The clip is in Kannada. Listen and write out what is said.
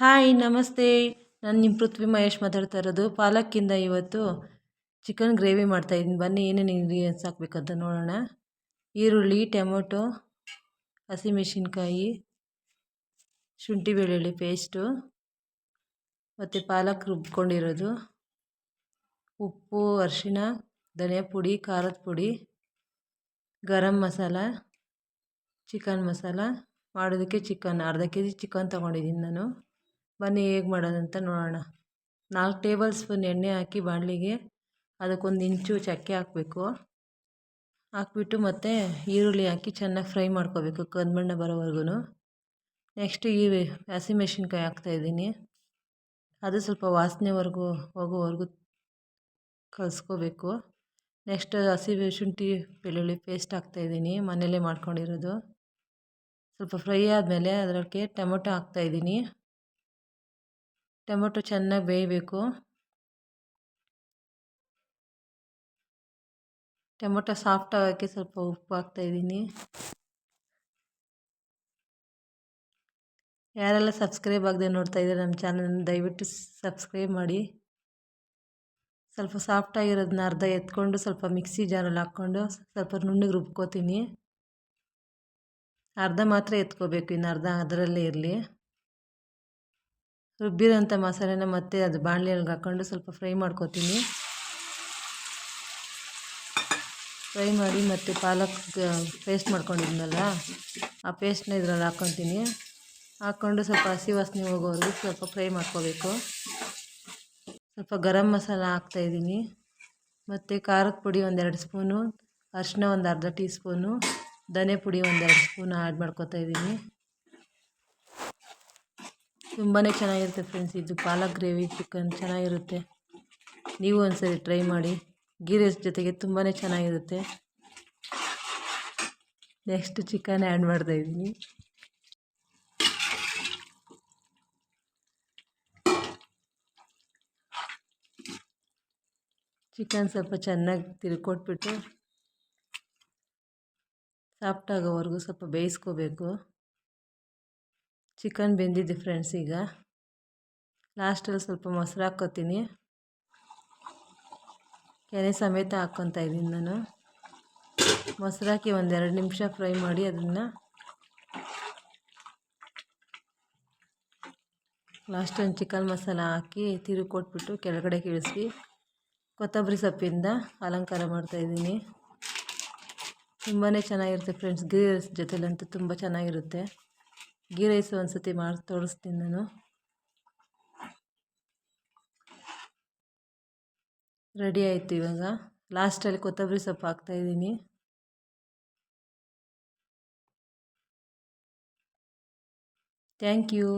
ಹಾಯ್ ನಮಸ್ತೆ. ನಾನು ನಿಮ್ಮ ಪೃಥ್ವಿ ಮಹೇಶ್ ಮಾತಾಡ್ತಾ ಇರೋದು. ಪಾಲಕ್ಕಿಂದ ಇವತ್ತು ಚಿಕನ್ ಗ್ರೇವಿ ಮಾಡ್ತಾಯಿದ್ದೀನಿ. ಬನ್ನಿ ಏನೇನು ಇಂಗ್ರೀಡಿಯೆಂಟ್ಸ್ ಹಾಕಬೇಕಂತ ನೋಡೋಣ. ಈರುಳ್ಳಿ, ಟೊಮೊಟೊ, ಹಸಿಮೆಣಸಿನ್ಕಾಯಿ, ಶುಂಠಿ ಬೆಳ್ಳುಳ್ಳಿ ಪೇಸ್ಟು ಮತ್ತು ಪಾಲಕ್ ರುಬ್ಕೊಂಡಿರೋದು, ಉಪ್ಪು, ಅರಿಶಿಣ, ಧನಿಯಾ ಪುಡಿ, ಖಾರದ ಪುಡಿ, ಗರಂ ಮಸಾಲ, ಚಿಕನ್ ಮಸಾಲ. ಮಾಡೋದಕ್ಕೆ ಅರ್ಧ ಕೆ ಜಿ ಚಿಕನ್ ತೊಗೊಂಡಿದ್ದೀನಿ ನಾನು. ಬನ್ನಿ ಹೇಗೆ ಮಾಡೋದಂತ ನೋಡೋಣ. 4 ಟೇಬಲ್ ಸ್ಪೂನ್ ಎಣ್ಣೆ ಹಾಕಿ ಬಾಣಲಿಗೆ ಅದಕ್ಕೊಂದು ಇಂಚು ಚಕ್ಕೆ ಹಾಕಬೇಕು. ಹಾಕ್ಬಿಟ್ಟು ಮತ್ತು ಈರುಳ್ಳಿ ಹಾಕಿ ಚೆನ್ನಾಗಿ ಫ್ರೈ ಮಾಡ್ಕೋಬೇಕು ಕಂದು ಬರೋವರೆಗೂ. ನೆಕ್ಸ್ಟು ಹಸಿಮೆಣ್ಸಿನ್ಕಾಯಿ ಹಾಕ್ತಾಯಿದ್ದೀನಿ. ಅದು ಸ್ವಲ್ಪ ವಾಸನೆವರೆಗೂ ಹೋಗೋವರೆಗೂ ಕಲಿಸ್ಕೋಬೇಕು. ನೆಕ್ಸ್ಟ್ ಶುಂಠಿ ಬೆಳ್ಳುಳ್ಳಿ ಪೇಸ್ಟ್ ಹಾಕ್ತಾಯಿದ್ದೀನಿ, ಮನೆಯಲ್ಲೇ ಮಾಡ್ಕೊಂಡಿರೋದು. ಸ್ವಲ್ಪ ಫ್ರೈ ಆದಮೇಲೆ ಅದಕ್ಕೆ ಟೊಮೊಟೊ ಹಾಕ್ತಾಯಿದ್ದೀನಿ. ಟೊಮೊಟೊ ಚೆನ್ನಾಗಿ ಬೇಯಬೇಕು. ಟೊಮೊಟೊ ಸಾಫ್ಟ್ ಆಗೋಕ್ಕೆ ಸ್ವಲ್ಪ ಉಪ್ಪು ಹಾಕ್ತಾಯಿದ್ದೀನಿ. ಯಾರೆಲ್ಲ ಸಬ್ಸ್ಕ್ರೈಬ್ ಆಗದೆ ನೋಡ್ತಾ ಇದ್ದಾರೆ ನಮ್ಮ ಚಾನಲ್ನ ದಯವಿಟ್ಟು ಸಬ್ಸ್ಕ್ರೈಬ್ ಮಾಡಿ. ಸ್ವಲ್ಪ ಸಾಫ್ಟ್ ಆಗಿರೋದನ್ನ ಅರ್ಧ ಎತ್ಕೊಂಡು ಸ್ವಲ್ಪ ಮಿಕ್ಸಿ ಜಾರಲ್ಲಿ ಹಾಕ್ಕೊಂಡು ಸ್ವಲ್ಪ ನುಣ್ಣಗೆ ರುಬ್ಕೋತೀನಿ. ಅರ್ಧ ಮಾತ್ರ ಎತ್ಕೋಬೇಕು, ಇನ್ನು ಅರ್ಧ ಅದರಲ್ಲೇ ಇರಲಿ. ರುಬ್ಬಿರೋಂಥ ಮಸಾಲೆನ ಮತ್ತೆ ಅದು ಬಾಣಲೆಯಲ್ಲಿ ಹಾಕ್ಕೊಂಡು ಸ್ವಲ್ಪ ಫ್ರೈ ಮಾಡ್ಕೋತೀನಿ. ಫ್ರೈ ಮಾಡಿ ಮತ್ತು ಪಾಲಕ್ ಪೇಸ್ಟ್ ಮಾಡ್ಕೊಂಡಿದ್ನಲ್ಲ ಆ ಪೇಸ್ಟ್ನ ಇದರಲ್ಲಿ ಹಾಕ್ಕೊತೀನಿ. ಹಾಕ್ಕೊಂಡು ಸ್ವಲ್ಪ ಹಸಿ ವಾಸನೆ ಹೋಗೋವರೆಗೂ ಸ್ವಲ್ಪ ಫ್ರೈ ಮಾಡ್ಕೋಬೇಕು. ಸ್ವಲ್ಪ ಗರಂ ಮಸಾಲ ಹಾಕ್ತಾಯಿದ್ದೀನಿ ಮತ್ತು ಖಾರದ ಪುಡಿ 1-2 ಸ್ಪೂನು, ಅರಿಶಿನ ಒಂದು ಅರ್ಧ ಟೀ ಸ್ಪೂನು, ಧನೆ ಪುಡಿ 1-2 ಸ್ಪೂನು ಆ್ಯಡ್ ಮಾಡ್ಕೊತಾ ಇದ್ದೀನಿ. ತುಂಬಾ ಚೆನ್ನಾಗಿರುತ್ತೆ ಫ್ರೆಂಡ್ಸ್, ಇದು ಪಾಲಕ್ ಗ್ರೇವಿ ಚಿಕನ್ ಚೆನ್ನಾಗಿರುತ್ತೆ. ನೀವು ಒಂದ್ಸರಿ ಟ್ರೈ ಮಾಡಿ. ಗೀ ರೈಸ್ ಜೊತೆಗೆ ತುಂಬಾ ಚೆನ್ನಾಗಿರುತ್ತೆ. ನೆಕ್ಸ್ಟ್ ಚಿಕನ್ ಆ್ಯಡ್ ಮಾಡ್ತಾಯಿದ್ದೀನಿ. ಚಿಕನ್ ಸ್ವಲ್ಪ ಚೆನ್ನಾಗಿ ತಿರ್ಕೊಟ್ಬಿಟ್ಟು ಸಾಫ್ಟ್ ಆಗೋವರೆಗೂ ಸ್ವಲ್ಪ ಬೇಯಿಸ್ಕೋಬೇಕು. ಚಿಕನ್ ಬೆಂದಿದೆ ಫ್ರೆಂಡ್ಸ್. ಈಗ ಲಾಸ್ಟಲ್ಲಿ ಸ್ವಲ್ಪ ಮೊಸರು ಹಾಕ್ಕೋತೀನಿ. ಕೆನೆ ಸಮೇತ ಹಾಕ್ಕೊತಾ ಇದ್ದೀನಿ ನಾನು. ಮೊಸರು ಹಾಕಿ 1-2 ನಿಮಿಷ ಫ್ರೈ ಮಾಡಿ ಅದನ್ನು ಲಾಸ್ಟಲ್ಲಿ ಚಿಕನ್ ಮಸಾಲ ಹಾಕಿ ಕೊಟ್ಬಿಟ್ಟು ಕೆಳಗಡೆ ಇಳಿಸಿ ಕೊತ್ತಂಬರಿ ಸೊಪ್ಪಿಂದ ಅಲಂಕಾರ ಮಾಡ್ತಾಯಿದ್ದೀನಿ. ತುಂಬಾ ಚೆನ್ನಾಗಿರುತ್ತೆ ಫ್ರೆಂಡ್ಸ್. ಗೀ ರೈಸ್ ಜೊತೆಲಂತೂ ತುಂಬ ಚೆನ್ನಾಗಿರುತ್ತೆ. ಗೀ ರೈಸ್ ಒಂದ್ಸತಿ ಮಾಡಿ ತೋರಿಸ್ತೀನಿ ನಾನು. ರೆಡಿ ಆಯಿತು. ಇವಾಗ ಲಾಸ್ಟಲ್ಲಿ ಕೊತ್ತಂಬರಿ ಸೊಪ್ಪು ಹಾಕ್ತಾಯಿದ್ದೀನಿ. Thank you.